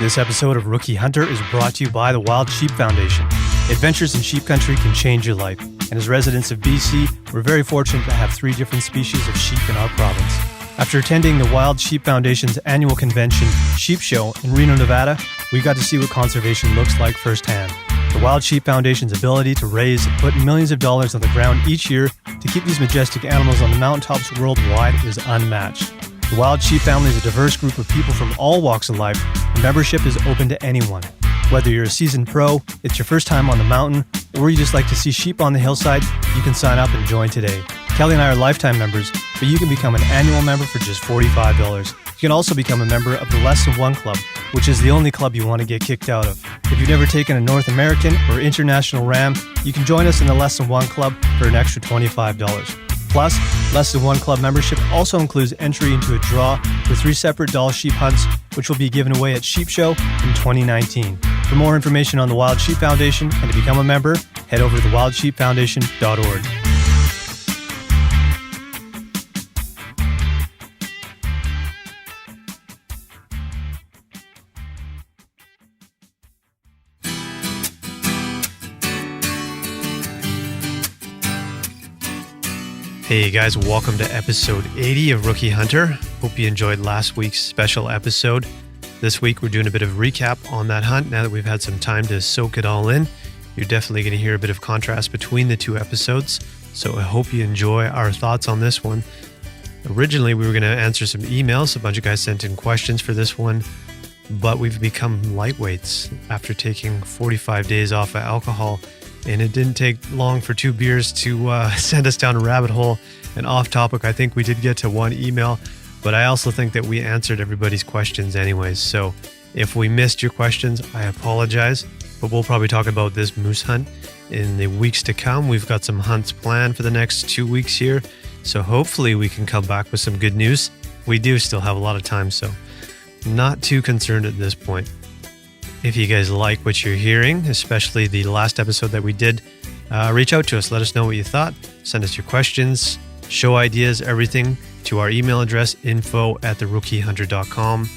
This episode of Rookie Hunter is brought to you by the Wild Sheep Foundation. Adventures in sheep country can change your life, and as residents of BC, we're very fortunate to have 3 different species of sheep in our province. After attending the Wild Sheep Foundation's annual convention, Sheep Show, in Reno, Nevada, we got to see what conservation looks like firsthand. The Wild Sheep Foundation's ability to raise and put millions of dollars on the ground each year to keep these majestic animals on the mountaintops worldwide is unmatched. The Wild Sheep family is a diverse group of people from all walks of life, and membership is open to anyone. Whether you're a seasoned pro, it's your first time on the mountain, or you just like to see sheep on the hillside, you can sign up and join today. Kelly and I are lifetime members, but you can become an annual member for just $45. You can also become a member of the Less Than One Club, which is the only club you want to get kicked out of. If you've never taken a North American or international ram, you can join us in the Less Than One Club for an extra $25. Plus, Less Than One Club membership also includes entry into a draw for 3 separate Doll sheep hunts, which will be given away at Sheep Show in 2019. For more information on the Wild Sheep Foundation and to become a member, head over to wildsheepfoundation.org. Hey guys, welcome to episode 80 of Rookie Hunter. Hope you enjoyed last week's special episode. This week we're doing a bit of recap on that hunt. Now that we've had some time to soak it all in, you're definitely going to hear a bit of contrast between the 2 episodes. So I hope you enjoy our thoughts on this one. Originally we were going to answer some emails. A bunch of guys sent in questions for this one, but we've become lightweights after taking 45 days off of alcohol. And it didn't take long for 2 beers to send us down a rabbit hole. And off topic, I think we did get to 1 email, but I also think that we answered everybody's questions anyways. So if we missed your questions, I apologize, but we'll probably talk about this moose hunt in the weeks to come. We've got some hunts planned for the next 2 weeks here. So hopefully we can come back with some good news. We do still have a lot of time, so not too concerned at this point. If you guys like what you're hearing, especially the last episode that we did, reach out to us. Let us know what you thought. Send us your questions, show ideas, everything to our email address, info@therookiehunter.com.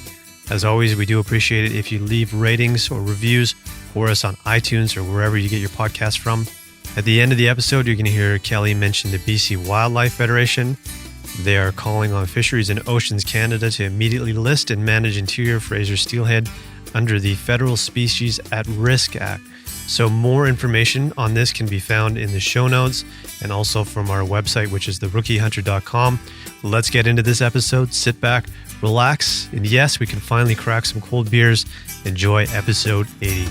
As always, we do appreciate it if you leave ratings or reviews for us on iTunes or wherever you get your podcast from. At the end of the episode, you're going to hear Kelly mention the BC Wildlife Federation. They are calling on Fisheries and Oceans Canada to immediately list and manage interior Fraser steelhead under the Federal Species at Risk Act. So more information on this can be found in the show notes and also from our website, which is therookiehunter.com. Let's get into this episode. Sit back, relax, and yes, we can finally crack some cold beers. Enjoy episode 80.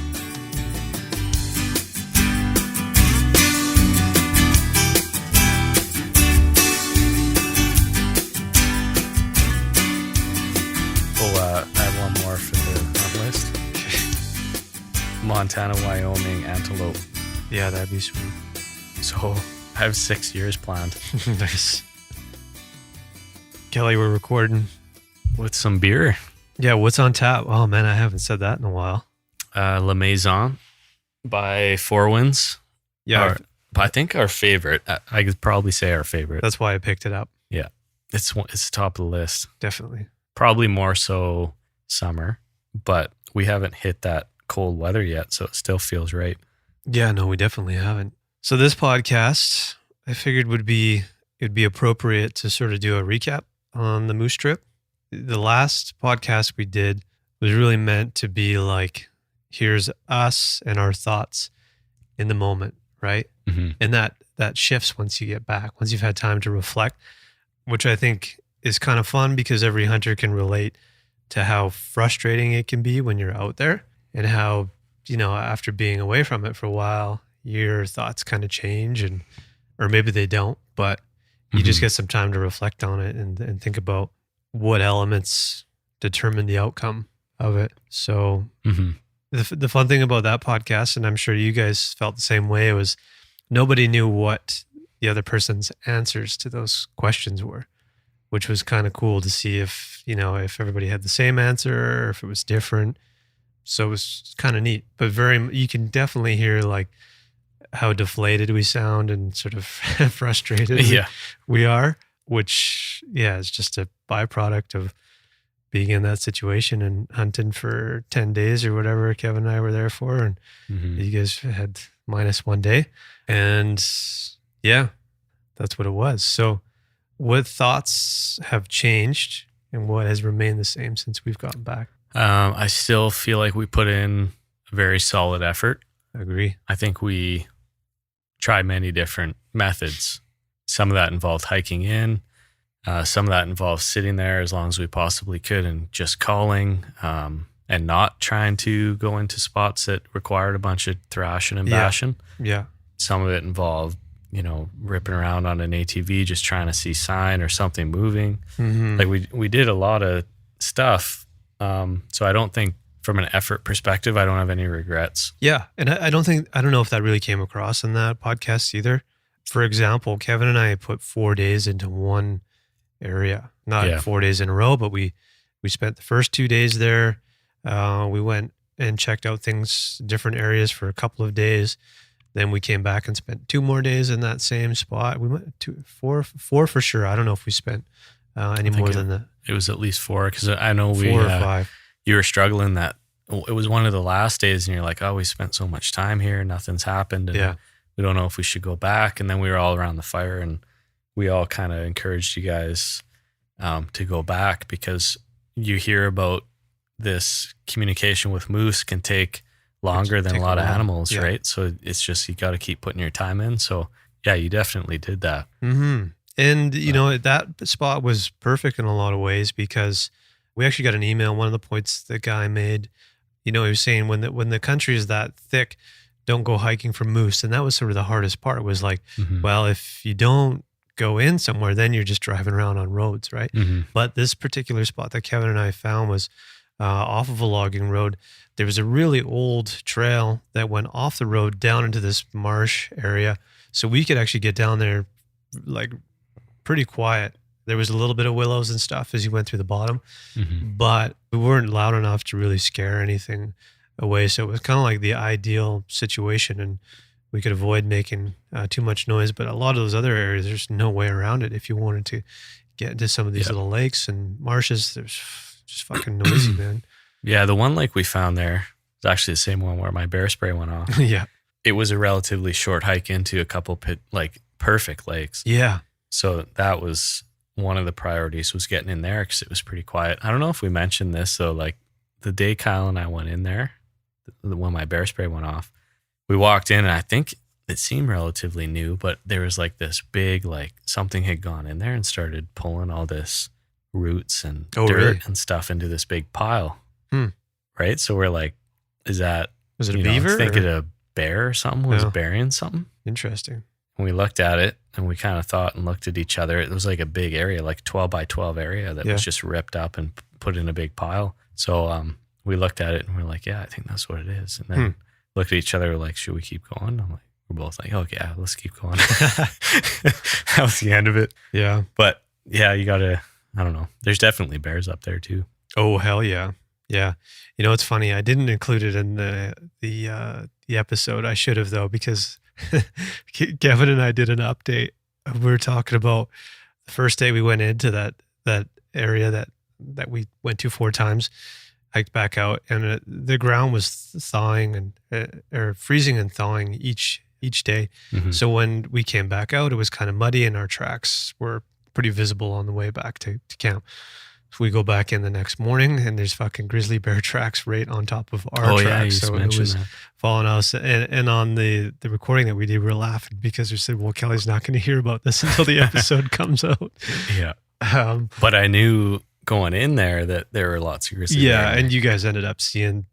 Montana, Wyoming, antelope. Yeah, that'd be sweet. So I have 6 years planned. Nice. Kelly, we're recording. With some beer. Yeah, what's on tap? Oh man, I haven't said that in a while. La Maison by Four Winds. Yeah. I think our favorite. I could probably say our favorite. That's why I picked it up. Yeah. It's top of the list. Definitely. Probably more so summer, but we haven't hit that cold weather yet, so it still feels right. Yeah, no, we definitely haven't. So this podcast, I figured it'd be appropriate to sort of do a recap on the moose trip. The last podcast we did was really meant to be like, here's us and our thoughts in the moment, right? Mm-hmm. And that shifts once you get back, once you've had time to reflect, which I think is kind of fun because every hunter can relate to how frustrating it can be when you're out there. And how, after being away from it for a while, your thoughts kind of change or maybe they don't, but you just get some time to reflect on it and think about what elements determine the outcome of it. So the fun thing about that podcast, and I'm sure you guys felt the same way, was nobody knew what the other person's answers to those questions were, which was kind of cool to see if everybody had the same answer or if it was different. So it was kind of neat, but you can definitely hear like how deflated we sound and sort of frustrated we are, which is just a byproduct of being in that situation and hunting for 10 days or whatever Kevin and I were there for. And you guys had -1 day. And yeah, that's what it was. So what thoughts have changed and what has remained the same since we've gotten back? I still feel like we put in a very solid effort. I agree. I think we tried many different methods. Some of that involved hiking in. Some of that involved sitting there as long as we possibly could and just calling and not trying to go into spots that required a bunch of thrashing and bashing. Yeah. Some of it involved, ripping around on an ATV, just trying to see sign or something moving. Like we did a lot of stuff. So I don't think from an effort perspective, I don't have any regrets. Yeah. And I don't know if that really came across in that podcast either. For example, Kevin and I put 4 days into one area, not 4 days in a row, but we spent the first 2 days there. We went and checked out things, different areas for a couple of days. Then we came back and spent 2 more days in that same spot. We went to four for sure. I don't know if we spent any more than that. It was at least 4 because I know 4 or 5. You were struggling that it was one of the last days and you're like, oh, we spent so much time here. Nothing's happened. And we don't know if we should go back. And then we were all around the fire and we all kind of encouraged you guys to go back because you hear about this communication with moose can take longer than a lot of animals, right? So it's just, you got to keep putting your time in. So yeah, you definitely did that. And that spot was perfect in a lot of ways because we actually got an email. One of the points the guy made, he was saying when the country is that thick, don't go hiking for moose. And that was sort of the hardest part. It was like, well, if you don't go in somewhere, then you're just driving around on roads, right? But this particular spot that Kevin and I found was off of a logging road. There was a really old trail that went off the road down into this marsh area. So we could actually get down there like pretty quiet. There was a little bit of willows and stuff as you went through the bottom, but we weren't loud enough to really scare anything away. So it was kind of like the ideal situation, and we could avoid making too much noise. But a lot of those other areas, there's no way around it. If you wanted to get into some of these little lakes and marshes, there's just fucking noisy, man. Yeah, the one lake we found there is actually the same one where my bear spray went off. It was a relatively short hike into a couple perfect lakes. Yeah. So that was one of the priorities, was getting in there because it was pretty quiet. I don't know if we mentioned this, though. Like the day Kyle and I went in there, when my bear spray went off, we walked in and I think it seemed relatively new, but there was like this big, like something had gone in there and started pulling all this roots and dirt and stuff into this big pile. Right. So we're like, was it a beaver? Thinking a bear or something was burying something. Interesting. And we looked at it and we kind of thought and looked at each other. It was like a big area, like 12 by 12 area that was just ripped up and put in a big pile. So we looked at it and we're like, yeah, I think that's what it is. And then looked at each other, we're like, should we keep going? I'm like, we're both like, oh yeah, let's keep going. That was the end of it. Yeah. But yeah, you gotta, I don't know. There's definitely bears up there too. Oh, hell yeah. Yeah. It's funny. I didn't include it in the episode. I should have though, because Kevin and I did an update. We were talking about the first day we went into that area that we went to 4 times, hiked back out, and the ground was thawing or freezing and thawing each day. So when we came back out, it was kind of muddy and our tracks were pretty visible on the way back to camp. So we go back in the next morning and there's fucking grizzly bear tracks right on top of our tracks. So it was following us. And on the recording that we did, we were laughing because we said, well, Kelly's not going to hear about this until the episode comes out. Yeah. But I knew going in there that there were lots of grizzly bear. Yeah. And you guys ended up seeing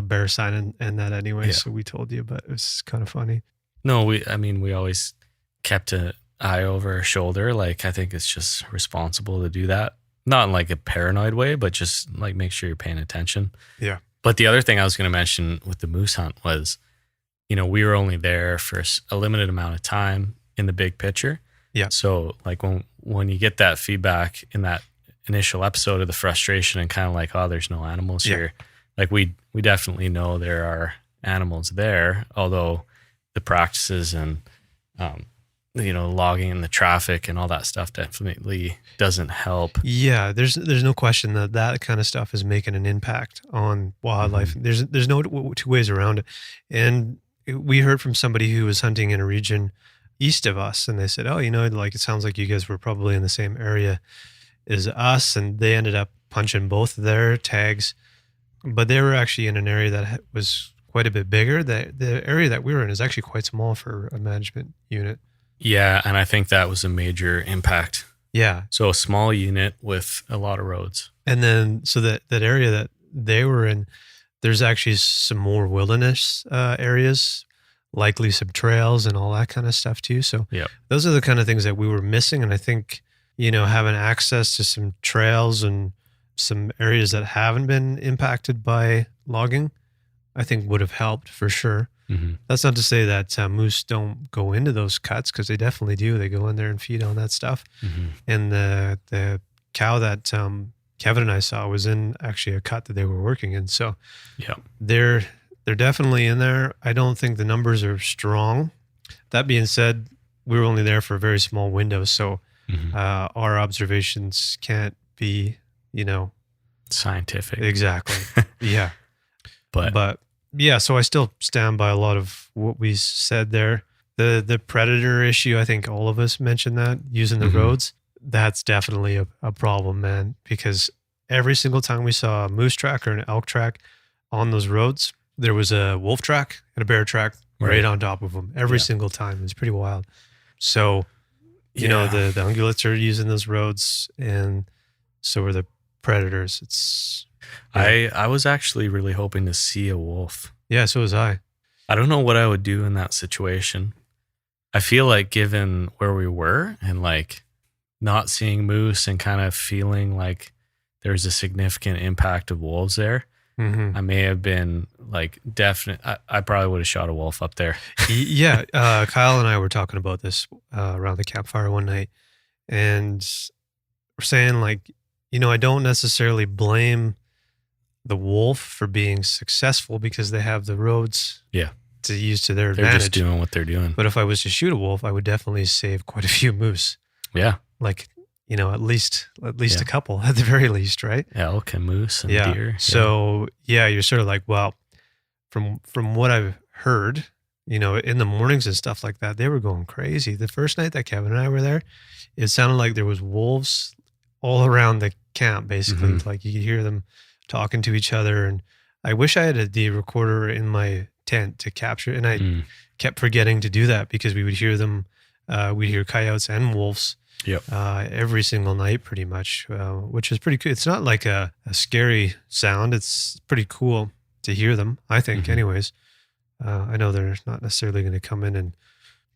bear sign and that anyway. So we told you, but it was kind of funny. No, we always kept an eye over our shoulder. Like, I think it's just responsible to do that. Not in like a paranoid way, but just like make sure you're paying attention. Yeah. But the other thing I was going to mention with the moose hunt was, we were only there for a limited amount of time in the big picture. Yeah. So like when you get that feedback in that initial episode of the frustration and kind of like, oh, there's no animals here. Like we definitely know there are animals there, although the practices and logging and the traffic and all that stuff definitely doesn't help. Yeah, there's no question that kind of stuff is making an impact on wildlife. There's no two ways around it. And we heard from somebody who was hunting in a region east of us, and they said, "Oh, like it sounds like you guys were probably in the same area as us," and they ended up punching both of their tags, but they were actually in an area that was quite a bit bigger. The area that we were in is actually quite small for a management unit. Yeah, and I think that was a major impact. Yeah. So a small unit with a lot of roads. And then, so that area that they were in, there's actually some more wilderness areas, likely some trails and all that kind of stuff too. So those are the kind of things that we were missing. And I think, having access to some trails and some areas that haven't been impacted by logging, I think would have helped for sure. Mm-hmm. That's not to say that moose don't go into those cuts, because they definitely do. They go in there and feed on that stuff. Mm-hmm. And the cow that Kevin and I saw was in actually a cut that they were working in. So they're definitely in there. I don't think the numbers are strong. That being said, we were only there for a very small window, so our observations can't be, scientific. Exactly. Yeah. But yeah, so I still stand by a lot of what we said there. The predator issue, I think all of us mentioned that, using the roads. That's definitely a problem, man, because every single time we saw a moose track or an elk track on those roads, there was a wolf track and a bear track right on top of them every single time. It's pretty wild. So, the ungulates are using those roads, and so are the predators. I was actually really hoping to see a wolf. Yeah, so was I. I don't know what I would do in that situation. I feel like, given where we were and like not seeing moose and kind of feeling like there's a significant impact of wolves there, I may have been like definite. I probably would have shot a wolf up there. Yeah. Kyle and I were talking about this around the campfire one night, and we're saying like, I don't necessarily blame the wolf for being successful because they have the roads to use to their advantage. They're just doing what they're doing. But if I was to shoot a wolf, I would definitely save quite a few moose. Yeah. Like, at least a couple at the very least, right? Elk and moose and deer. So you're sort of like, well, from what I've heard, in the mornings and stuff like that, they were going crazy. The first night that Kevin and I were there, it sounded like there was wolves all around the camp, basically. Like you could hear them talking to each other. And I wish I had the recorder in my tent to capture it. And I kept forgetting to do that because we would hear them. We'd hear coyotes and wolves every single night pretty much, which is pretty cool. It's not like a scary sound. It's pretty cool to hear them, I think, anyways. I know they're not necessarily going to come in and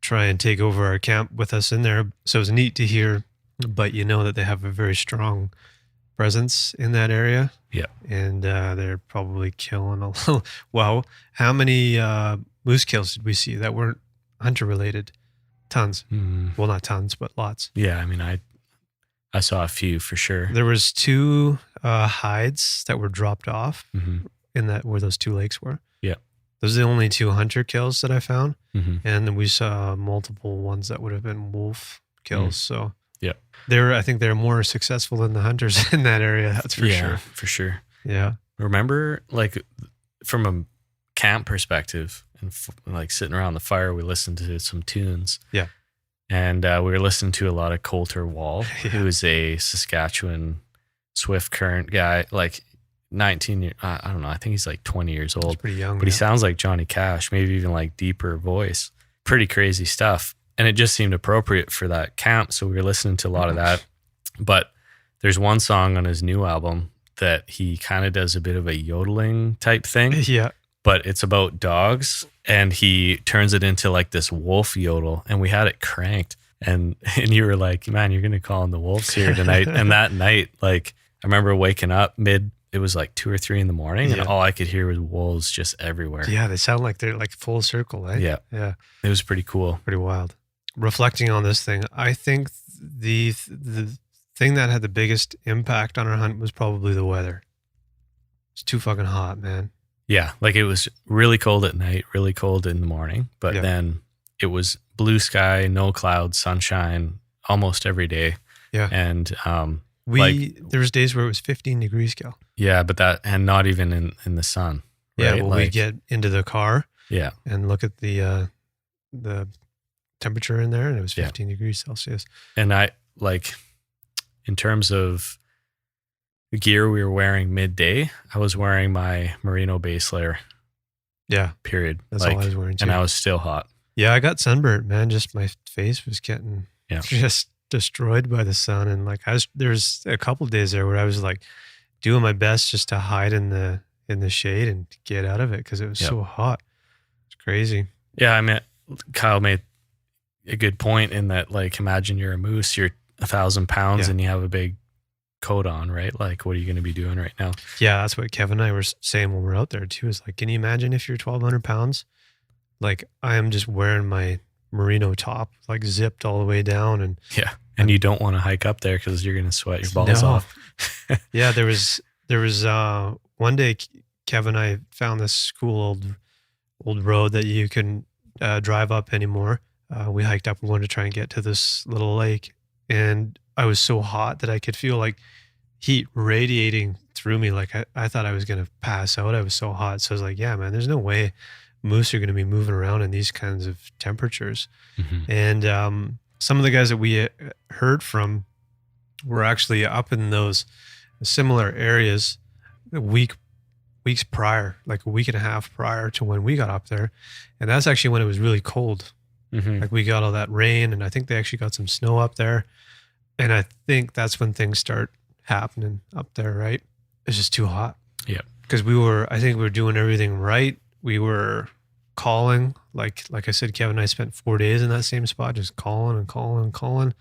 try and take over our camp with us in there. So it's neat to hear, but that they have a very strong presence in that area. Yeah. And they're probably killing a little. Wow. How many moose kills did we see that weren't hunter related? Tons. Well, not tons, but lots. Yeah. I mean, I saw a few for sure. There was 2 hides that were dropped off in that where those 2 lakes were. Yeah. Those are the only 2 hunter kills that I found. And then we saw multiple ones that would have been wolf kills. So I think they're more successful than the hunters in that area. That's for sure. Yeah, for sure. Yeah. Remember, like, from a camp perspective and like sitting around the fire, we listened to some tunes. Yeah. And we were listening to a lot of Coulter Wall, who is a Saskatchewan Swift Current guy, like 19 I don't know. I think he's like 20 years old. He's pretty young. But he sounds like Johnny Cash, maybe even like deeper voice. Pretty crazy stuff. And it just seemed appropriate for that camp. So we were listening to a lot of that. But there's one song on his new album that he kind of does a bit of a yodeling type thing. Yeah. But it's about dogs, and he turns it into like this wolf yodel, and we had it cranked. And you were like, man, you're going to call in the wolves here tonight. And that night, like, I remember waking up it was like 2 or 3 in the morning, and all I could hear was wolves just everywhere. Yeah. They sound like they're like full circle, eh? Yeah. Yeah. It was pretty cool. Pretty wild. Reflecting on this thing, I think the thing that had the biggest impact on our hunt was probably the weather. It's too fucking hot, man. Yeah, like it was really cold at night, really cold in the morning, but then it was blue sky, no clouds, sunshine almost every day. Yeah. And there was days where it was 15 degrees, Cal. yeah, but and not even in the sun. Yeah, right? well, we get into the car and look at the temperature in there, and it was 15 degrees Celsius. And in terms of the gear we were wearing midday, I was wearing my merino base layer. Yeah. Period. That's all I was wearing too. And I was still hot. Yeah, I got sunburnt, man. Just my face was getting just destroyed by the sun. And there's a couple of days there where I was like doing my best just to hide in the shade and get out of it because it was so hot. It's crazy. Yeah, I mean, Kyle made a good point in that, like, imagine you're a moose, you're 1,000 pounds and you have a big coat on, right? Like, what are you going to be doing right now? Yeah, that's what Kevin and I were saying when we were out there too. Is like, can you imagine if you're 1,200 pounds? Like, I am just wearing my merino top, like zipped all the way down, and you don't want to hike up there because you're going to sweat your balls off. Yeah, there was one day Kevin and I found this cool old road that you can drive up anymore. We hiked up and wanted to try and get to this little lake, and I was so hot that I could feel like heat radiating through me. Like I thought I was going to pass out. I was so hot. So I was like, yeah, man, there's no way moose are going to be moving around in these kinds of temperatures. Mm-hmm. And some of the guys that we heard from were actually up in those similar areas weeks prior, like a week and a half prior to when we got up there. And that's actually when it was really cold. Mm-hmm. Like we got all that rain, and I think they actually got some snow up there. And I think that's when things start happening up there, right? It's just too hot. Yeah. Because I think we were doing everything right. We were calling, like I said, Kevin and I spent 4 days in that same spot, just calling and calling and calling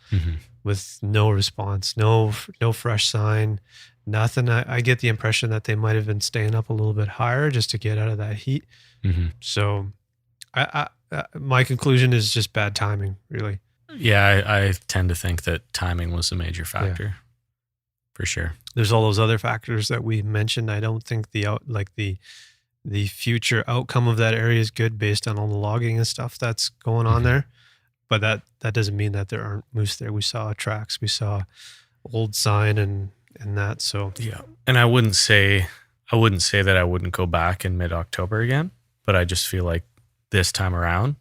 with no response, no fresh sign, nothing. I get the impression that they might have been staying up a little bit higher just to get out of that heat. Mm-hmm. So I my conclusion is just bad timing, really. Yeah, I tend to think that timing was a major factor, for sure. There's all those other factors that we mentioned. I don't think the future outcome of that area is good based on all the logging and stuff that's going on there. But that doesn't mean that there aren't moose there. We saw tracks, we saw old sign and that. So yeah, and I wouldn't say that I wouldn't go back in mid-October again, but I just feel like this time around,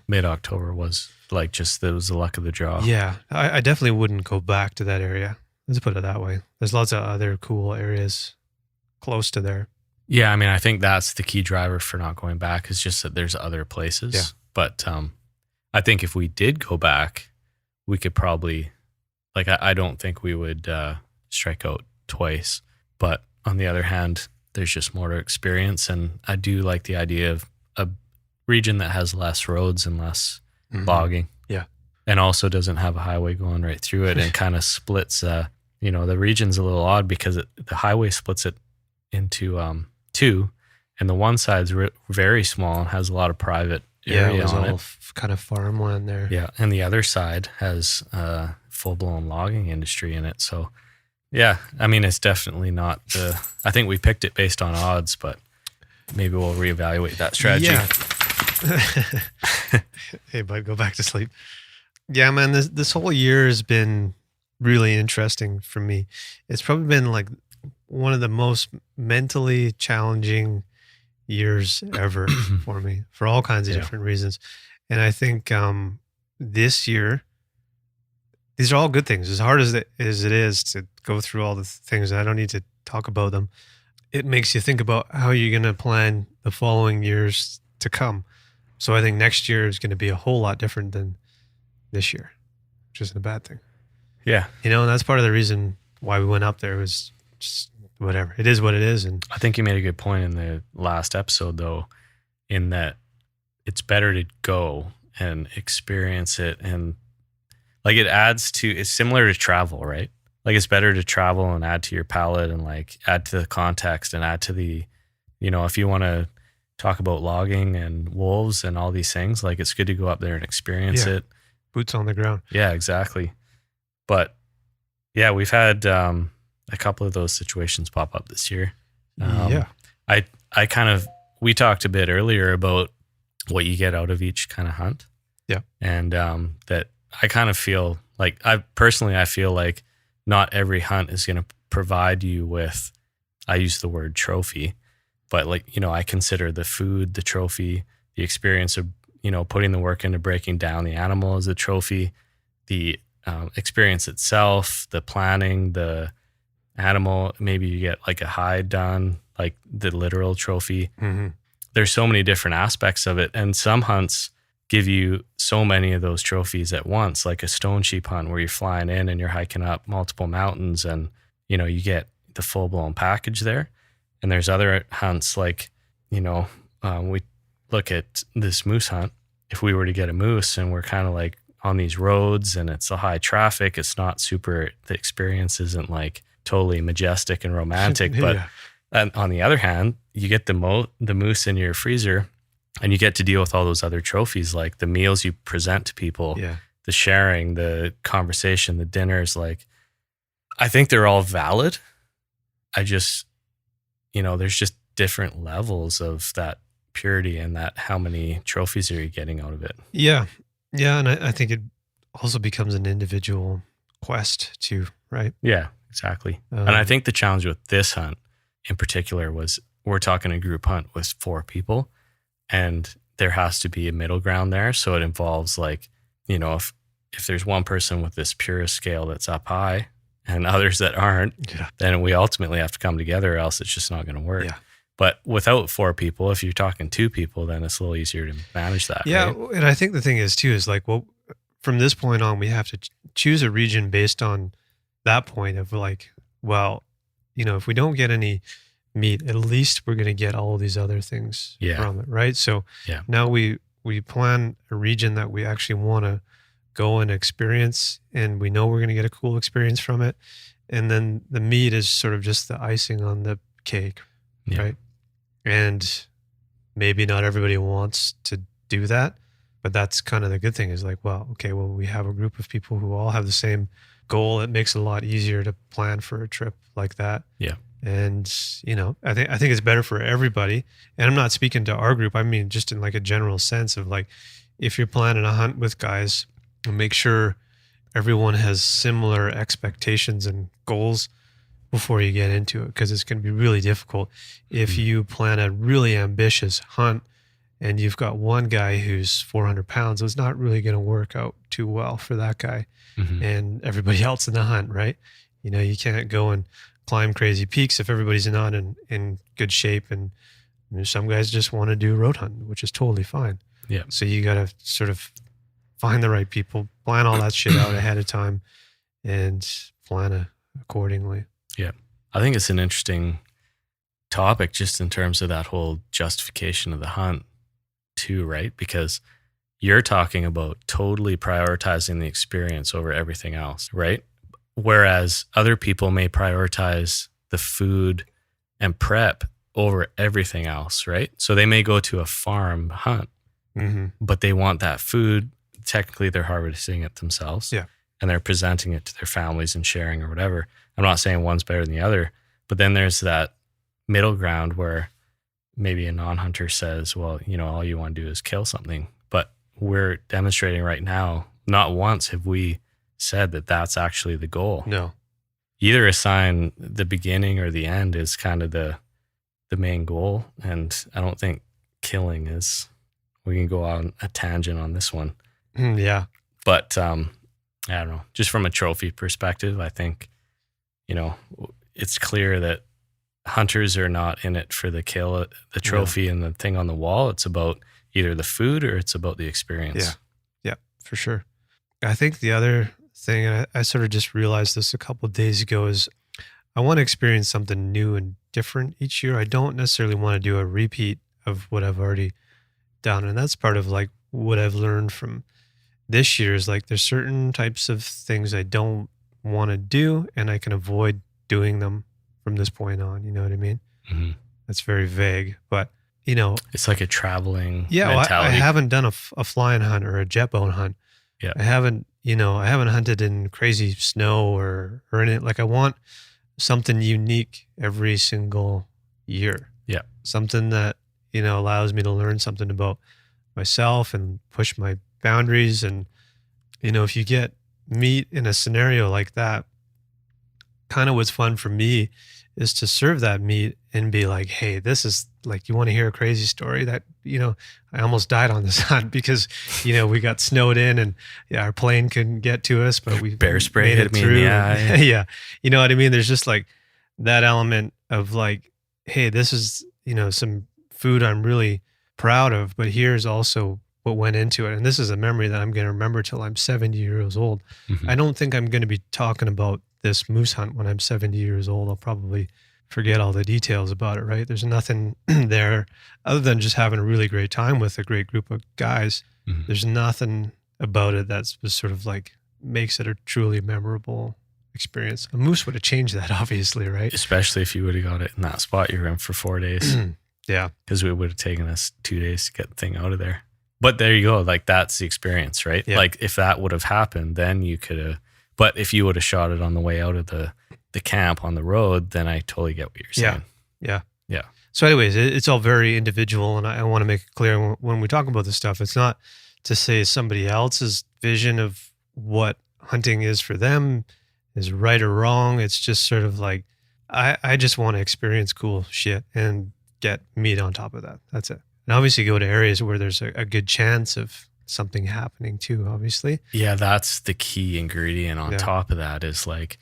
mid-October was like it was the luck of the draw. Yeah, I definitely wouldn't go back to that area. Let's put it that way. There's lots of other cool areas close to there. Yeah, I mean, I think that's the key driver for not going back is just that there's other places. Yeah. But I think if we did go back, we could probably, like, I don't think we would strike out twice. But on the other hand, there's just more to experience. And I do like the idea of a region that has less roads and less logging. Yeah. And also doesn't have a highway going right through it and kind of splits, the region's a little odd because the highway splits it into two, and the one side's very small and has a lot of private area on it. Kind of farmland there. Yeah, and the other side has a full-blown logging industry in it. So, yeah, I mean, it's definitely not I think we picked it based on odds, but maybe we'll reevaluate that strategy. Yeah. Hey, bud, go back to sleep. Yeah, man, this whole year has been really interesting for me. It's probably been like one of the most mentally challenging years ever for me for all kinds of different reasons. And I think this year, these are all good things. As hard as it is to go through all the things, and I don't need to talk about them, it makes you think about how you're going to plan the following years to come. So I think next year is going to be a whole lot different than this year, which isn't a bad thing. Yeah. And that's part of the reason why we went up there was just whatever. It is what it is. And I think you made a good point in the last episode, though, in that it's better to go and experience it. And like it's similar to travel, right? Like it's better to travel and add to your palette and like add to the context and add to the, if you want to talk about logging and wolves and all these things, like it's good to go up there and experience it. Boots on the ground. Yeah, exactly. But yeah, we've had a couple of those situations pop up this year. We talked a bit earlier about what you get out of each kind of hunt. Yeah. And that I kind of feel like, I feel like not every hunt is going to provide you with, I use the word trophy, but like, you know, I consider the food, the trophy, the experience of, you know, putting the work into breaking down the animal as a trophy, the experience itself, the planning, the animal, maybe you get like a hide done, like the literal trophy. Mm-hmm. There's so many different aspects of it. And some hunts give you so many of those trophies at once, like a stone sheep hunt where you're flying in and you're hiking up multiple mountains and, you know, you get the full blown package there. And there's other hunts like, you know, we look at this moose hunt. If we were to get a moose and we're kind of like on these roads and it's a high traffic, it's not super, the experience isn't like totally majestic and romantic. But and on the other hand, you get the moose in your freezer and you get to deal with all those other trophies, like the meals you present to people, the sharing, the conversation, the dinners. Like, I think they're all valid. I just, you know, there's just different levels of that purity and that how many trophies are you getting out of it. Yeah. Yeah. And I think it also becomes an individual quest too, right? Yeah, exactly. And I think the challenge with this hunt in particular was we're talking a group hunt with 4 people and there has to be a middle ground there. So it involves like, you know, if there's one person with this purist scale that's up high and others that aren't, then we ultimately have to come together or else it's just not going to work. Yeah. But without 4 people, if you're talking 2 people, then it's a little easier to manage that. Yeah. Right? And I think the thing is too, is like, well, from this point on, we have to choose a region based on that point of like, well, you know, if we don't get any meat, at least we're going to get all these other things from it. Right. So now we plan a region that we actually want to go and experience, and we know we're going to get a cool experience from it. And then the meat is sort of just the icing on the cake. Right. And maybe not everybody wants to do that, but that's kind of the good thing is like, well, okay, well, we have a group of people who all have the same goal. It makes it a lot easier to plan for a trip like that. Yeah. And, you know, I think it's better for everybody. And I'm not speaking to our group. I mean, just in like a general sense of like, if you're planning a hunt with guys, make sure everyone has similar expectations and goals before you get into it, because it's going to be really difficult if you plan a really ambitious hunt and you've got one guy who's 400 pounds. It's not really going to work out too well for that guy and everybody else in the hunt, right? You know, you can't go and climb crazy peaks if everybody's not in good shape. And you know, some guys just want to do road hunting, which is totally fine. Yeah. So you got to sort of find the right people, plan all that shit out ahead of time, and plan accordingly. Yeah. I think it's an interesting topic just in terms of that whole justification of the hunt too, right? Because you're talking about totally prioritizing the experience over everything else, right? Whereas other people may prioritize the food and prep over everything else, right? So they may go to a farm hunt, but they want that food. Technically, they're harvesting it themselves. Yeah. And they're presenting it to their families and sharing or whatever. I'm not saying one's better than the other, but then there's that middle ground where maybe a non-hunter says, well, you know, all you want to do is kill something. But we're demonstrating right now, not once have we said that that's actually the goal. No. Either assign the beginning or the end is kind of the main goal. And I don't think killing is, we can go on a tangent on this one. Yeah. But I don't know, just from a trophy perspective, I think, you know, it's clear that hunters are not in it for the kill, the trophy and the thing on the wall. It's about either the food or it's about the experience. Yeah. Yeah, for sure. I think the other thing, and I sort of just realized this a couple of days ago, is I want to experience something new and different each year. I don't necessarily want to do a repeat of what I've already done. And that's part of like what I've learned from this year is like there's certain types of things I don't want to do and I can avoid doing them from this point on. You know what I mean? That's very vague, but you know, it's like a traveling mentality. I haven't done a flying hunt or a jet boat hunt. Yeah. I haven't hunted in crazy snow or in it. Like I want something unique every single year. Yeah. Something that, you know, allows me to learn something about myself and push my boundaries. And, if you get meat in a scenario like that, kind of what's fun for me is to serve that meat and be like, hey, this is like, you want to hear a crazy story that, I almost died on this hunt because, we got snowed in and our plane couldn't get to us, but we bear spray made hit it me through. in the eye. Yeah. You know what I mean? There's just like that element of like, hey, this is, some food I'm really proud of, but here's also what went into it. And this is a memory that I'm going to remember till I'm 70 years old. Mhm. I don't think I'm going to be talking about this moose hunt when I'm 70 years old. I'll probably forget all the details about it, right? There's nothing there other than just having a really great time with a great group of guys. Mhm. There's nothing about it that's just sort of like makes it a truly memorable experience. A moose would have changed that, obviously, right? Especially if you would have got it in that spot you were in for 4 days. Yeah. Because it would have taken us 2 days to get the thing out of there. But there you go. Like, that's the experience, right? Yeah. Like, if that would have happened, then you could have. But if you would have shot it on the way out of the camp on the road, then I totally get what you're saying. Yeah. Yeah. So anyways, it's all very individual. And I want to make it clear when we talk about this stuff, it's not to say somebody else's vision of what hunting is for them is right or wrong. It's just sort of like, I just want to experience cool shit and get meat on top of that. That's it. And obviously go to areas where there's a good chance of something happening too, obviously. Yeah, that's the key ingredient on top of that is like,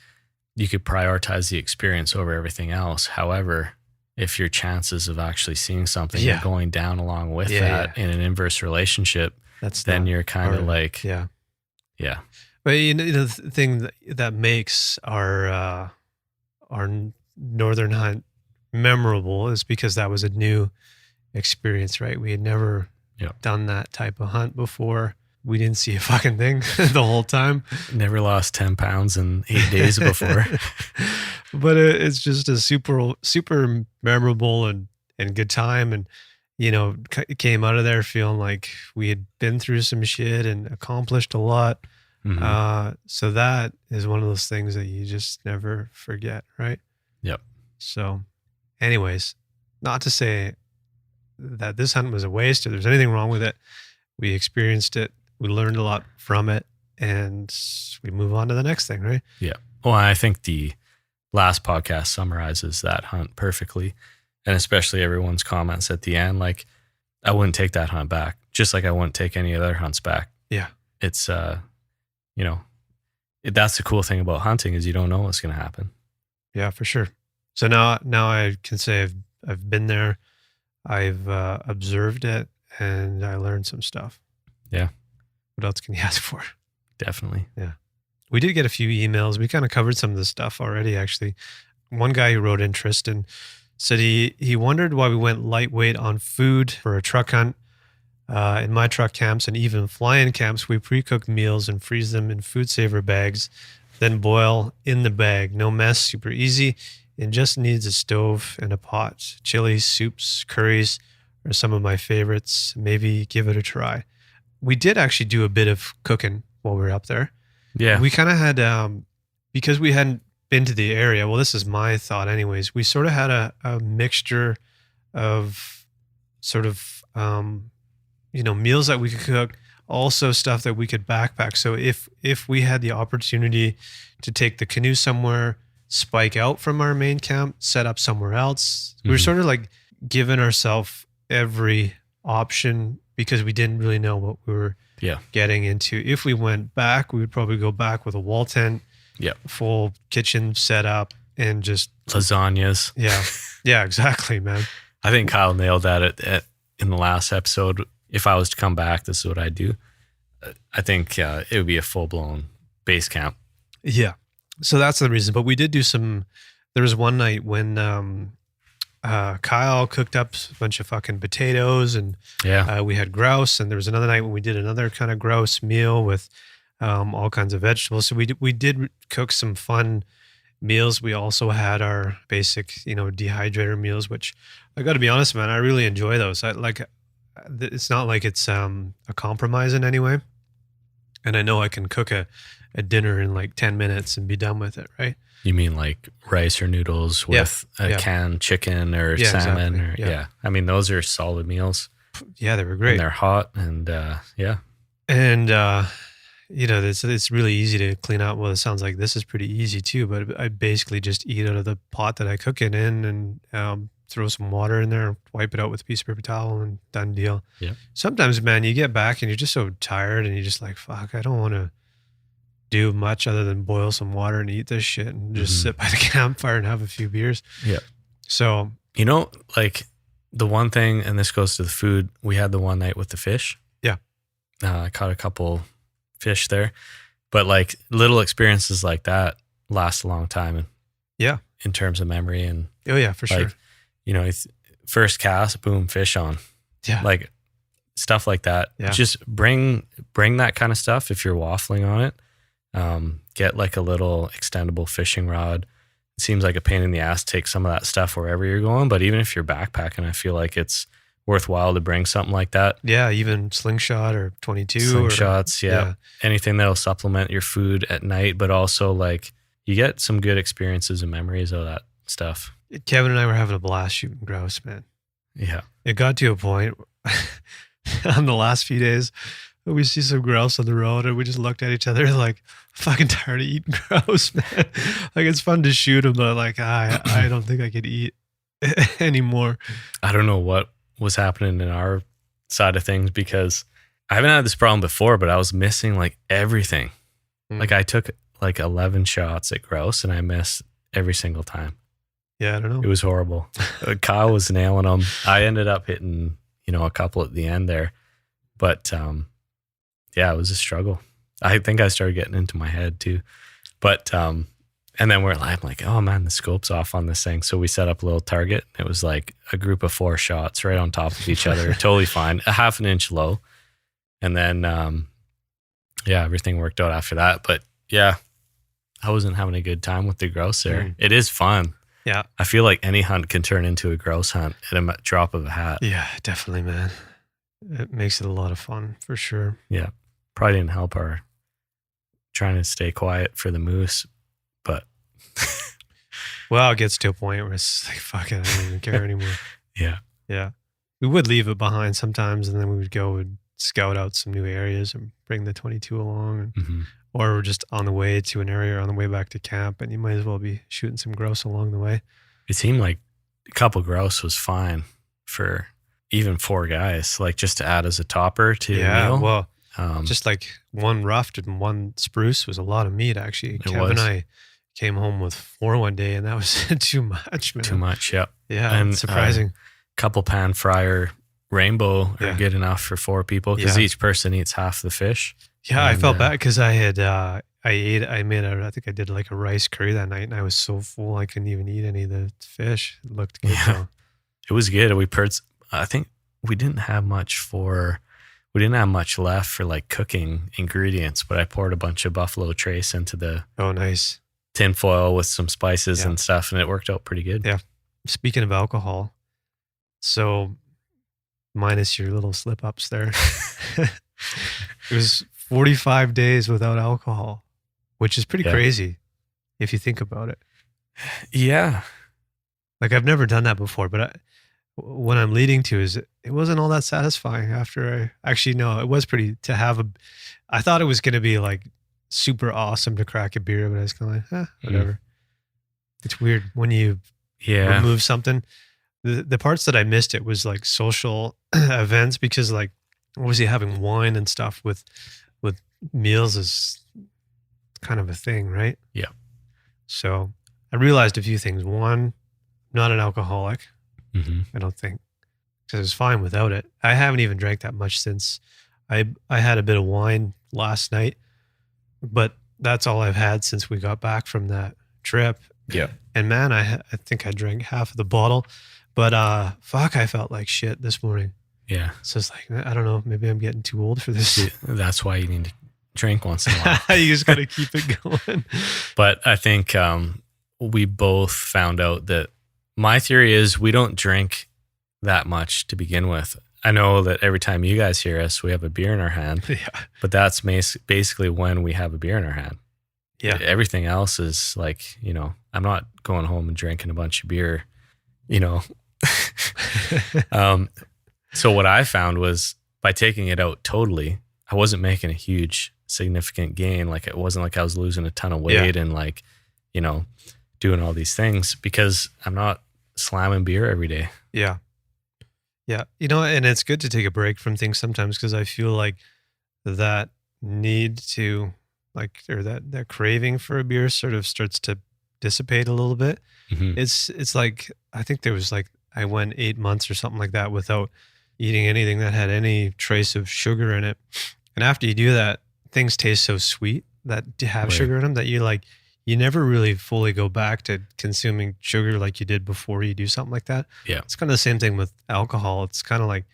you could prioritize the experience over everything else. However, if your chances of actually seeing something are going down along with that in an inverse relationship, then you're kind of like, yeah. But the thing that makes our northern hunt memorable is because that was a new experience, right? We had never done that type of hunt before. We didn't see a fucking thing the whole time. Never lost 10 pounds in 8 days before. But it's just a super memorable and good time. And, came out of there feeling like we had been through some shit and accomplished a lot. Mm-hmm. So that is one of those things that you just never forget, right? Yep. So anyways, not to say that this hunt was a waste or there's anything wrong with it. We experienced it. We learned a lot from it, and we move on to the next thing, right? Yeah. Well, I think the last podcast summarizes that hunt perfectly, and especially everyone's comments at the end. Like, I wouldn't take that hunt back, just like I wouldn't take any other hunts back. Yeah. It's, that's the cool thing about hunting is you don't know what's going to happen. Yeah, for sure. So now I can say I've been there, I've observed it, and I learned some stuff. Yeah. What else can you ask for? Definitely. Yeah. We did get a few emails. We kind of covered some of this stuff already, actually. One guy who wrote interest and said he wondered why we went lightweight on food for a truck hunt. In my truck camps and even fly-in camps, we pre-cook meals and freeze them in food saver bags, then boil in the bag. No mess, super easy. It just needs a stove and a pot. Chilies, soups, curries are some of my favorites. Maybe give it a try. We did actually do a bit of cooking while we were up there. Yeah. We kind of had, because we hadn't been to the area, well, this is my thought anyways, we sort of had a mixture of sort of, meals that we could cook, also stuff that we could backpack. So if we had the opportunity to take the canoe somewhere, spike out from our main camp, set up somewhere else, we were sort of like giving ourselves every option because we didn't really know what we were getting into. If we went back, we would probably go back with a wall tent, full kitchen set up, and just lasagnas. Yeah, exactly, man. I think Kyle nailed that in the last episode. If I was to come back, this is what I'd do. I think it would be a full-blown base camp. Yeah. So that's the reason. But we did do there was one night when Kyle cooked up a bunch of fucking potatoes and we had grouse. And there was another night when we did another kind of grouse meal with all kinds of vegetables. So we did cook some fun meals. We also had our basic, dehydrator meals, which I got to be honest, man, I really enjoy those. It's not like it's a compromise in any way. And I know I can cook a dinner in like 10 minutes and be done with it, right? You mean like rice or noodles with canned chicken or salmon? Exactly. I mean, those are solid meals. Yeah, they were great. And they're hot and And, it's really easy to clean out. Well, it sounds like this is pretty easy too, but I basically just eat out of the pot that I cook it in and throw some water in there, wipe it out with a piece of paper towel and done deal. Yeah. Sometimes, man, you get back and you're just so tired and you're just like, fuck, I don't want to do much other than boil some water and eat this shit and just sit by the campfire and have a few beers. Yeah. So, like the one thing, and this goes to the food, we had the one night with the fish. Yeah. I caught a couple fish there, but like little experiences like that last a long time. And yeah, in terms of memory and oh yeah, for like, sure. First cast, boom, fish on. Yeah. Like stuff like that. Yeah. Just bring that kind of stuff. If you're waffling on it, get like a little extendable fishing rod. It seems like a pain in the ass to take some of that stuff wherever you're going, but even if you're backpacking, I feel like it's worthwhile to bring something like that. Yeah, even slingshot or 22 slingshots, yeah. Anything that'll supplement your food at night, but also like you get some good experiences and memories of that stuff. Kevin and I were having a blast shooting grouse, man. Yeah. It got to a point on the last few days, we see some grouse on the road and we just looked at each other like, fucking tired of eating grouse, man. Like it's fun to shoot them, but like I don't think I could eat anymore. I don't know what was happening in our side of things because I haven't had this problem before, but I was missing like everything. Like I took like 11 shots at grouse and I missed every single time. Yeah, I don't know. It was horrible. Kyle was nailing them. I ended up hitting, a couple at the end there, but yeah, it was a struggle. I think I started getting into my head too, but and then I'm like, oh man, the scope's off on this thing. So we set up a little target. It was like a group of 4 shots right on top of each other, totally fine, a half an inch low. And then, everything worked out after that. But yeah, I wasn't having a good time with the grouse there. It is fun. Yeah. I feel like any hunt can turn into a grouse hunt at a drop of a hat. Yeah, definitely, man. It makes it a lot of fun for sure. Yeah. Probably didn't help our trying to stay quiet for the moose, but well, it gets to a point where it's like, fuck it, I don't even care anymore. Yeah. Yeah. We would leave it behind sometimes and then we would go and scout out some new areas and bring the 22 along. Or we're just on the way to an area or on the way back to camp and you might as well be shooting some grouse along the way. It seemed like a couple grouse was fine for even 4 guys, like just to add as a topper to a meal. Well, just like one ruffed and one spruce was a lot of meat actually. Kevin and I came home with 4 one day and that was too much, man. Too much, yeah. Yeah, and surprising. Couple pan fryer rainbow are good enough for 4 people because each person eats half the fish. Yeah, I felt bad because I had I think I did like a rice curry that night and I was so full I couldn't even eat any of the fish. It looked good though. It was good. I think we didn't have much left for like cooking ingredients, but I poured a bunch of buffalo trace into the nice tin foil with some spices and stuff, and it worked out pretty good. Yeah. Speaking of alcohol, so minus your little slip ups there, it was 45 days without alcohol, which is pretty crazy if you think about it. Yeah. Like I've never done that before, but what I'm leading to is it wasn't all that satisfying after it was pretty to have I thought it was going to be like super awesome to crack a beer, but I was kind of like, whatever. It's weird when you remove something. The parts that I missed, it was like social events because like obviously having wine and stuff with meals is kind of a thing, right? Yeah. So I realized a few things. One, not an alcoholic. I don't think, because I was fine without it. I haven't even drank that much since I had a bit of wine last night, but that's all I've had since we got back from that trip. Yeah. And man, I think I drank half of the bottle, but I felt like shit this morning. Yeah. So it's like, I don't know, maybe I'm getting too old for this. That's why you need to drink once in a while. You just got to keep it going. But I think we both found out that my theory is we don't drink that much to begin with. I know that every time you guys hear us, we have a beer in our hand. Yeah. But that's basically when we have a beer in our hand. Yeah. Everything else is like, I'm not going home and drinking a bunch of beer, So what I found was by taking it out totally, I wasn't making a huge significant gain. Like it wasn't like I was losing a ton of weight and like, you know, doing all these things because I'm not slamming beer every day. Yeah. Yeah. You know, and it's good to take a break from things sometimes because I feel like that need to like, or that craving for a beer sort of starts to dissipate a little bit. Mm-hmm. It's like, I think there was like, I went 8 months or something like that without eating anything that had any trace of sugar in it. And after you do that, things taste so sweet that have sugar in them that you never really fully go back to consuming sugar like you did before you do something like that. Yeah. It's kind of the same thing with alcohol. It's kind of like,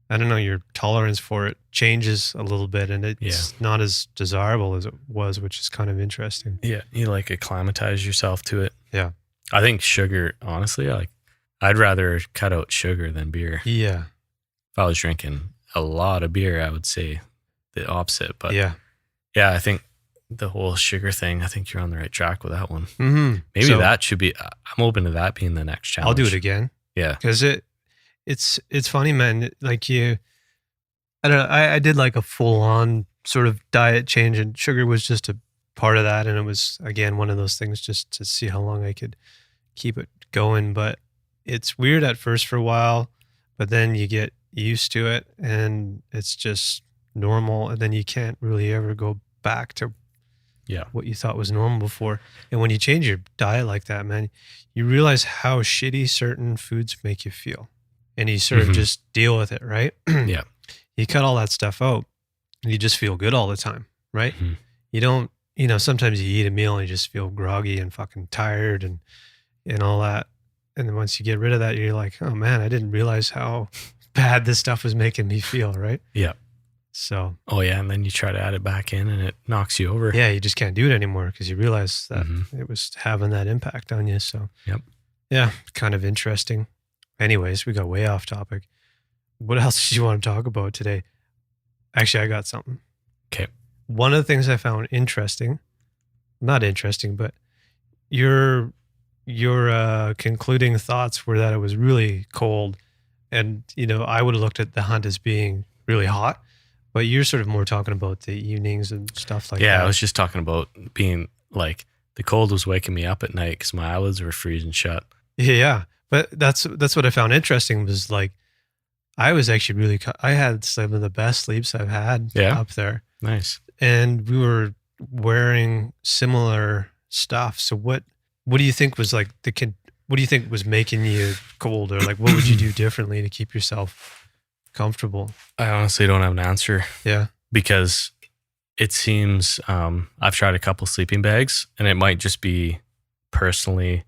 I don't know, your tolerance for it changes a little bit and it's not as desirable as it was, which is kind of interesting. Yeah. You like acclimatize yourself to it. Yeah. I think sugar, honestly, I'd rather cut out sugar than beer. Yeah. If I was drinking a lot of beer, I would say the opposite. But yeah, I think the whole sugar thing, I think you're on the right track with that one. Mm-hmm. Maybe that should be, I'm open to that being the next challenge. I'll do it again. Yeah. Because it's funny, man. Like I don't know, I did like a full on sort of diet change and sugar was just a part of that. And it was, again, one of those things just to see how long I could keep it going. But it's weird at first for a while, but then you get used to it and it's just normal. And then you can't really ever go back to what you thought was normal before. And when you change your diet like that, man, you realize how shitty certain foods make you feel. And you sort of just deal with it, right? Yeah. You cut all that stuff out and you just feel good all the time, right? Mm-hmm. You don't, sometimes you eat a meal and you just feel groggy and fucking tired and all that. And then once you get rid of that, you're like, oh man, I didn't realize how bad this stuff was making me feel, right? Yeah. So. Oh yeah, and then you try to add it back in and it knocks you over. Yeah, you just can't do it anymore because you realize that it was having that impact on you. So. Yep. Yeah, kind of interesting. Anyways, we got way off topic. What else did you want to talk about today? Actually, I got something. Okay. One of the things I found interesting, not interesting, but your concluding thoughts were that it was really cold. And, I would have looked at the hunt as being really hot, but you're sort of more talking about the evenings and stuff like that. Yeah, I was just talking about being like, the cold was waking me up at night because my eyelids were freezing shut. Yeah. But that's what I found interesting was like, I was actually I had some of the best sleeps I've had up there. Nice. And we were wearing similar stuff. So what do you think was like what do you think was making you cold, or like what would you do differently to keep yourself comfortable? I honestly don't have an answer. Yeah. Because it seems, I've tried a couple sleeping bags and it might just be personally,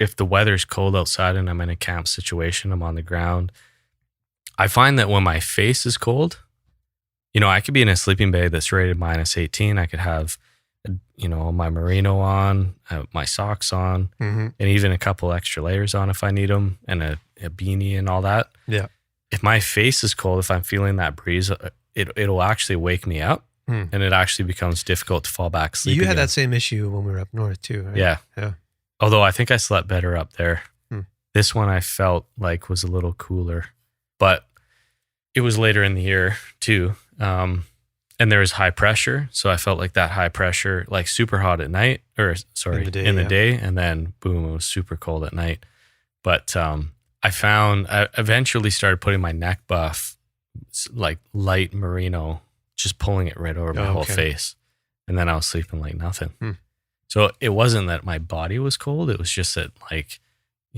if the weather's cold outside and I'm in a camp situation, I'm on the ground. I find that when my face is cold, I could be in a sleeping bag that's rated -18. I could have, my merino on, my socks on, and even a couple extra layers on if I need them, and a beanie and all that. Yeah. If my face is cold, if I'm feeling that breeze, it'll actually wake me up, and it actually becomes difficult to fall back asleep. You had that same issue when we were up north too, right? Yeah. Yeah. Although I think I slept better up there. This one I felt like was a little cooler, but it was later in the year too. And there was high pressure. So I felt like that high pressure, like super hot at night, in the day. And then boom, it was super cold at night. But I eventually started putting my neck buff, like light merino, just pulling it right over my whole face. And then I was sleeping like nothing. So it wasn't that my body was cold. It was just that like,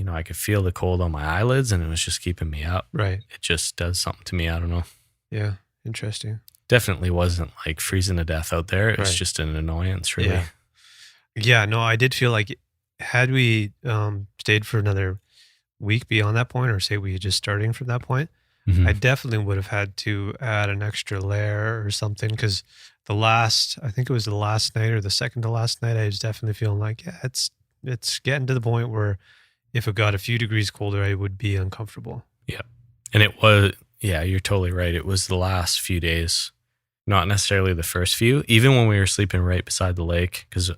I could feel the cold on my eyelids and it was just keeping me up. Right. It just does something to me. I don't know. Yeah. Interesting. Definitely wasn't like freezing to death out there. It was just an annoyance, really. Yeah. No, I did feel like had we stayed for another week beyond that point, or say we had just starting from that point, I definitely would have had to add an extra layer or something, because I think it was the last night or the second to last night, I was definitely feeling like, it's getting to the point where if it got a few degrees colder, I would be uncomfortable. Yeah. And it was, you're totally right. It was the last few days, not necessarily the first few, even when we were sleeping right beside the lake, because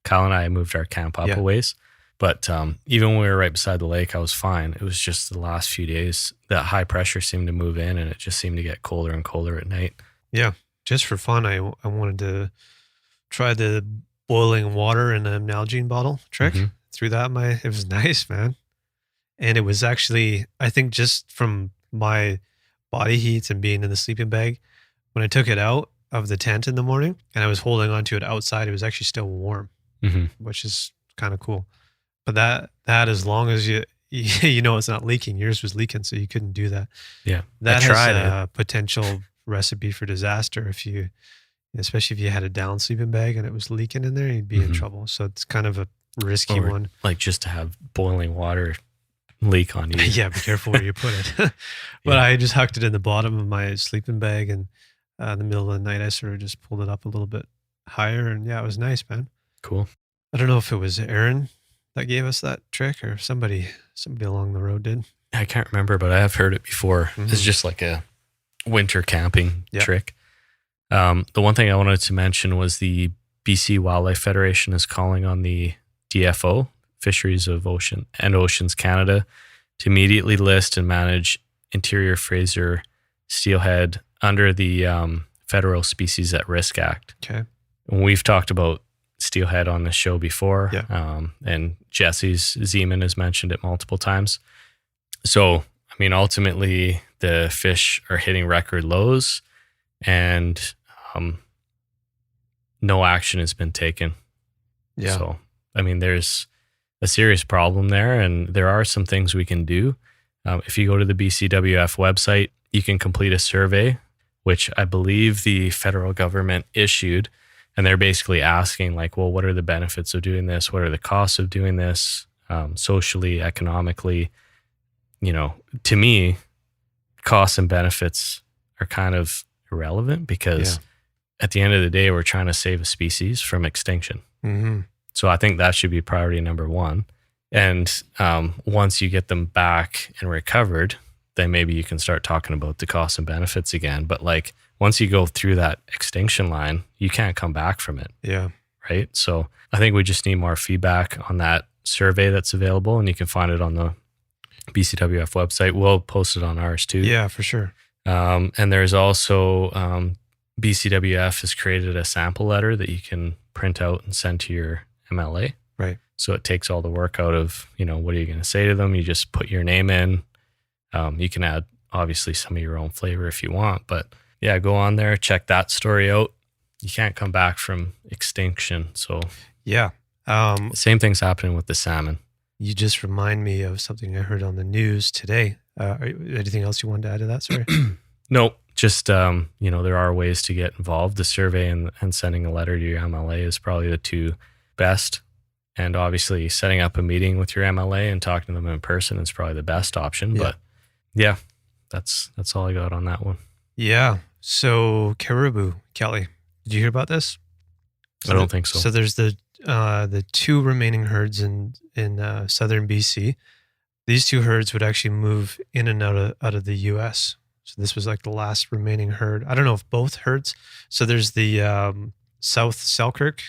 Kyle and I moved our camp up a ways. But even when we were right beside the lake, I was fine. It was just the last few days that high pressure seemed to move in, and it just seemed to get colder and colder at night. Yeah. Just for fun, I wanted to try the boiling water in an Nalgene bottle trick. Mm-hmm. Threw that in it was nice, man. And it was actually, I think just from my body heat and being in the sleeping bag, when I took it out of the tent in the morning and I was holding onto it outside, it was actually still warm, which is kind of cool. But that as long as you know it's not leaking, yours was leaking, so you couldn't do that. Yeah, that has a potential recipe for disaster especially if you had a down sleeping bag and it was leaking in there, you'd be in trouble. So it's kind of a risky one. Like just to have boiling water leak on you. Yeah, be careful where you put it. But I just hucked it in the bottom of my sleeping bag, and in the middle of the night, I sort of just pulled it up a little bit higher, and yeah, it was nice, man. Cool. I don't know if it was Aaron that gave us that trick or somebody along the road did. I can't remember, but I have heard it before. It's just like a winter camping trick. The one thing I wanted to mention was the BC Wildlife Federation is calling on the DFO, Fisheries of Ocean and Oceans Canada, to immediately list and manage interior Fraser steelhead under the Federal Species at Risk Act. Okay. And we've talked about steelhead on the show before, and Jesse's Zeman has mentioned it multiple times. So, I mean, ultimately, the fish are hitting record lows, and no action has been taken. Yeah. So, I mean, there's a serious problem there, and there are some things we can do. If you go to the BCWF website, you can complete a survey, which I believe the federal government issued, and they're basically asking, like, well, what are the benefits of doing this? What are the costs of doing this, socially, economically? You know, to me, costs and benefits are kind of irrelevant because at the end of the day, we're trying to save a species from extinction. Mm-hmm. So I think that should be priority number one. And once you get them back and recovered, then maybe you can start talking about the costs and benefits again. But like once you go through that extinction line, you can't come back from it. Yeah. Right. So I think we just need more feedback on that survey that's available, and you can find it on the BCWF website. We'll post it on ours too. Yeah, for sure. And there's also BCWF has created a sample letter that you can print out and send to your MLA. Right. So it takes all the work out of, you know, what are you going to say to them? You just put your name in. You can add obviously some of your own flavor if you want, but yeah, go on there, check that story out. You can't come back from extinction. So yeah. Same thing's happening with the salmon. You just remind me of something I heard on the news today. Anything else you wanted to add to that? Sorry. No, just, you know, there are ways to get involved. The survey and sending a letter to your MLA is probably the two best. And obviously setting up a meeting with your MLA and talking to them in person is probably the best option. Yeah. But yeah, that's all I got on that one. Yeah. So caribou, Kelly, did you hear about this? I don't think so. So there's the two remaining herds in southern BC. These two herds would actually move in and out of the U.S. So this was like the last remaining herd. I don't know if both herds. So there's the South Selkirk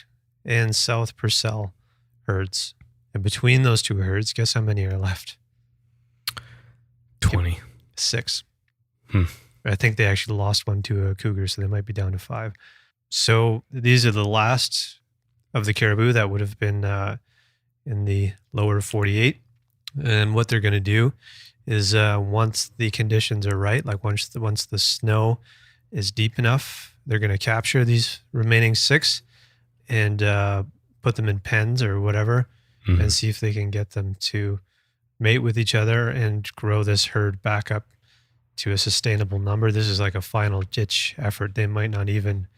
and South Purcell herds. And between those two herds, guess how many are left? 26. I think they actually lost one to a cougar, so they might be down to 5. So these are the last of the caribou that would have been in the lower 48. And what they're going to do is once the conditions are right, like once the snow is deep enough, they're going to capture these remaining 6 and put them in pens or whatever, and see if they can get them to mate with each other and grow this herd back up to a sustainable number. This is like a final ditch effort. They might not even,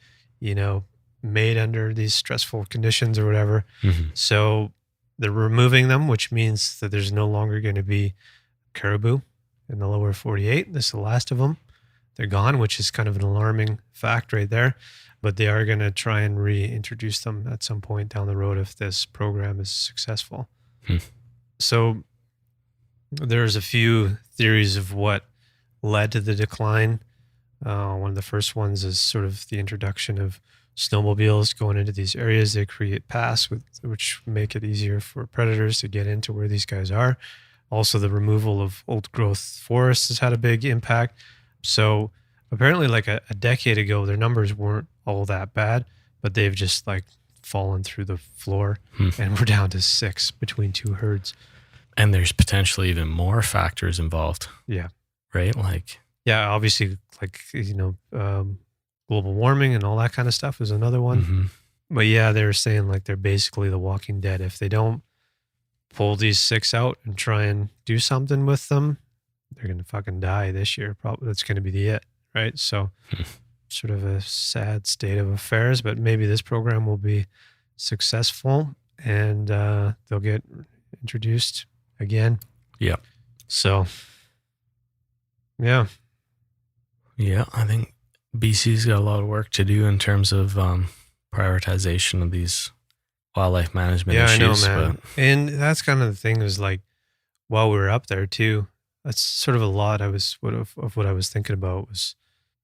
mate under these stressful conditions or whatever. So they're removing them, which means that there's no longer going to be caribou in the lower 48. This is the last of them. They're gone, which is kind of an alarming fact right there. But they are going to try and reintroduce them at some point down the road if this program is successful. So there's a few theories of what led to the decline. One of the first ones is sort of the introduction of snowmobiles going into these areas. They create paths which make it easier for predators to get into where these guys are. Also, the removal of old growth forests has had a big impact. So apparently like a decade ago, their numbers weren't all that bad, but they've just like fallen through the floor and we're down to 6 between 2 herds. And there's potentially even more factors involved. Yeah. Right? Like, yeah, obviously like, global warming and all that kind of stuff is another one. But yeah, they were saying like they're basically the Walking Dead. If they don't pull these 6 out and try and do something with them, they're going to fucking die this year. Probably that's going to be the it, right? So sort of a sad state of affairs, but maybe this program will be successful and they'll get introduced again. Yeah. So, yeah. Yeah, I think BC's got a lot of work to do in terms of prioritization of these wildlife management issues. I know, man. And that's kind of the thing is like, while we were up there too, that's sort of a lot of what I was thinking about was,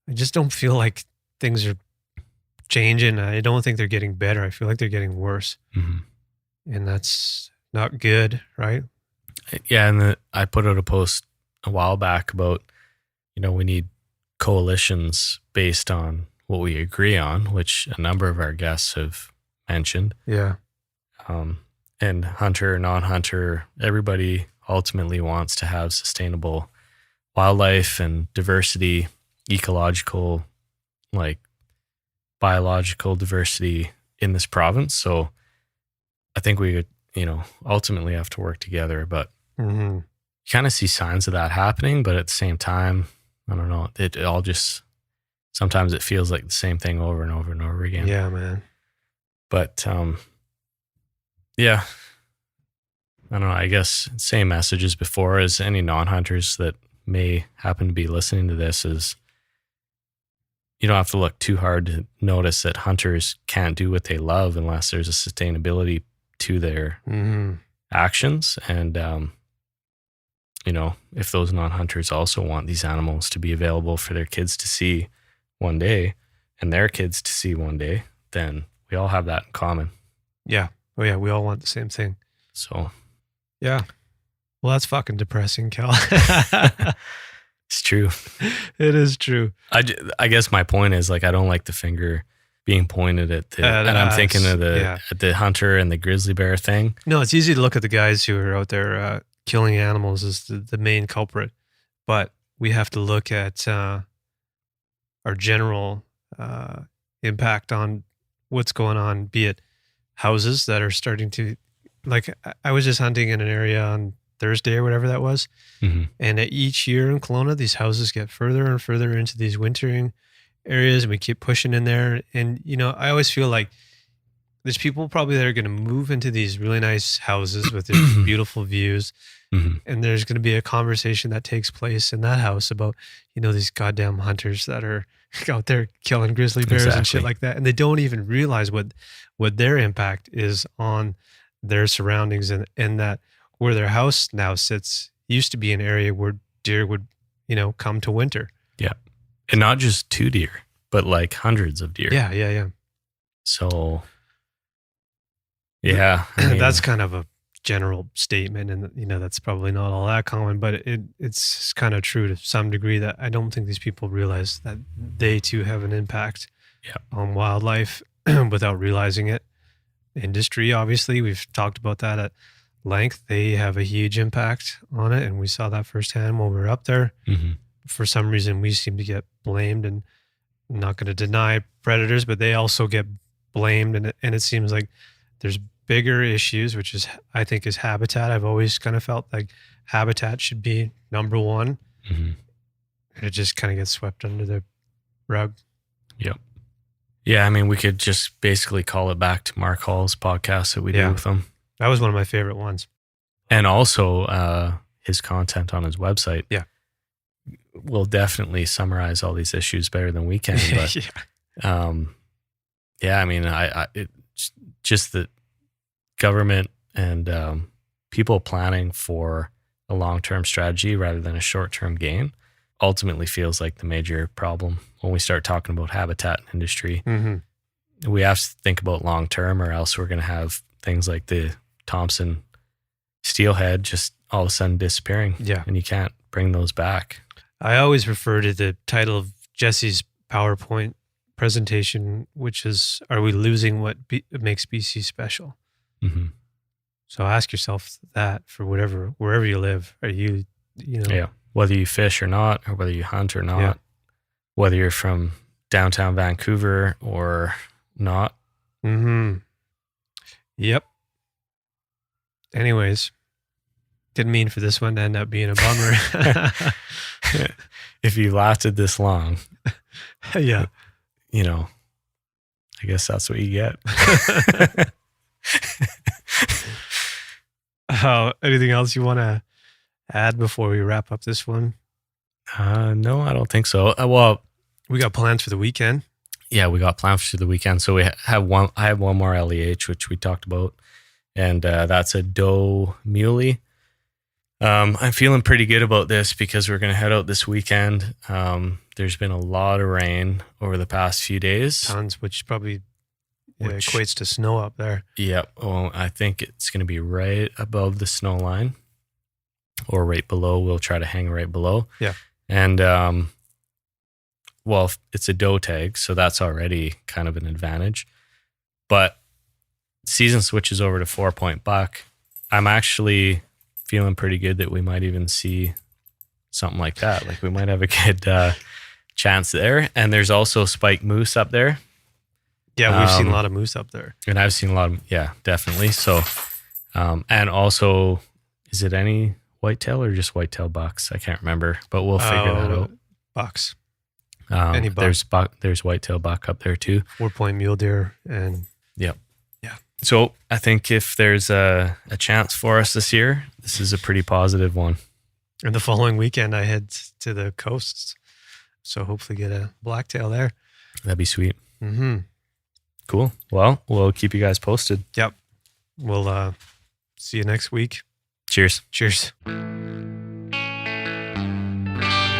I just don't feel like things are changing. I don't think they're getting better. I feel like they're getting worse. And that's not good, right? Yeah, and I put out a post a while back about, we need coalitions based on what we agree on, which a number of our guests have mentioned. Yeah. And hunter, non-hunter, everybody ultimately wants to have sustainable wildlife and diversity, ecological, like biological diversity in this province. So I think we would, ultimately have to work together, but you kind of see signs of that happening. But at the same time, I don't know, it all just, sometimes it feels like the same thing over and over and over again. Yeah, man. But yeah, I don't know, I guess same message as before, as any non-hunters that may happen to be listening to this, is you don't have to look too hard to notice that hunters can't do what they love unless there's a sustainability to their actions. And, if those non-hunters also want these animals to be available for their kids to see one day and their kids to see one day, then we all have that in common. Yeah. Oh yeah. We all want the same thing. So, yeah. Well, that's fucking depressing, Cal. It's true. It is true. I guess my point is, like, I don't like the finger being pointed at and I'm thinking of the hunter and the grizzly bear thing. No, it's easy to look at the guys who are out there killing animals as the main culprit, but we have to look at our general impact on what's going on, be it houses that are starting to, like, I was just hunting in an area on Thursday or whatever that was. And each year in Kelowna, these houses get further and further into these wintering areas, and we keep pushing in there. And, I always feel like there's people probably that are going to move into these really nice houses with these beautiful views. And there's going to be a conversation that takes place in that house about, these goddamn hunters that are out there killing grizzly bears and shit like that. And they don't even realize what their impact is on their surroundings, and that where their house now sits used to be an area where deer would, come to winter. Yeah. And not just 2 deer, but like hundreds of deer. Yeah. So, yeah. I mean, that's kind of a general statement, and, that's probably not all that common, but it's kind of true to some degree, that I don't think these people realize that they too have an impact on wildlife without realizing it. Industry, obviously, we've talked about that at length. They have a huge impact on it, and we saw that firsthand when we were up there. For some reason, we seem to get blamed, and I'm not going to deny predators, but they also get blamed, and it seems like there's bigger issues, which is, I think, is habitat. I've always kind of felt like habitat should be number one. And it just kind of gets swept under the rug. Yep. Yeah, I mean, we could just basically call it back to Mark Hall's podcast that we did with him. That was one of my favorite ones. And also his content on his website. Yeah. Will definitely summarize all these issues better than we can. But I mean, it's just the government and people planning for a long-term strategy rather than a short-term gain ultimately feels like the major problem when we start talking about habitat and industry. we have to think about long term, or else we're going to have things like the Thompson steelhead just all of a sudden disappearing. Yeah. And you can't bring those back. I always refer to the title of Jesse's PowerPoint presentation, which is, are we losing what makes BC special? Mm-hmm. So ask yourself that for wherever you live. Are you know? Yeah. Whether you fish or not, or whether you hunt or not, Yeah. whether you're from downtown Vancouver or not. Mm-hmm. Yep. Anyways, didn't mean for this one to end up being a bummer. If you lasted this long, Yeah. you know, I guess that's what you get. Anything else you want to add before we wrap up this one? No, I don't think so. Well, We got plans for the weekend. yeah, we got plans for the weekend. So I have one more LEH, which we talked about, and that's a doe muley. I'm feeling pretty good about this because we're going to head out this weekend. There's been a lot of rain over the past few days. Tons, which probably equates to snow up there. Yep. Well, I think it's going to be right above the snow line or right below. We'll try to hang right below. Yeah. And, well, it's a doe tag, so that's already kind of an advantage. But season switches over to 4-point buck. I'm actually feeling pretty good that we might even see something like that. Like we might have a good chance there. And there's also spiked moose up there. Yeah, we've seen a lot of moose up there. And I've seen a lot of, yeah, definitely. So, and also, is it any whitetail or just whitetail bucks? I can't remember, but we'll figure that out. Bucks. Any buck. There's whitetail buck up there too. 4-point mule deer and Yep. Yeah. So I think if there's a chance for us this year, this is a pretty positive one. And the following weekend, I head to the coasts. So hopefully get a blacktail there. That'd be sweet. Mm-hmm. Cool. Well, we'll keep you guys posted. Yep. We'll see you next week. Cheers. Cheers.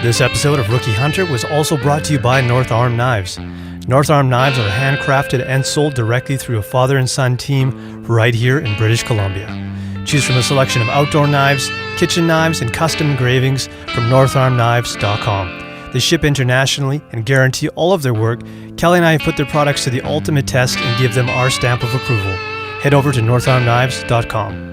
This episode of Rookie Hunter was also brought to you by North Arm Knives. North Arm Knives are handcrafted and sold directly through a father and son team right here in British Columbia. Choose from a selection of outdoor knives, kitchen knives, and custom engravings from northarmknives.com. They ship internationally and guarantee all of their work. Kelly and I have put their products to the ultimate test and give them our stamp of approval. Head over to northarmknives.com.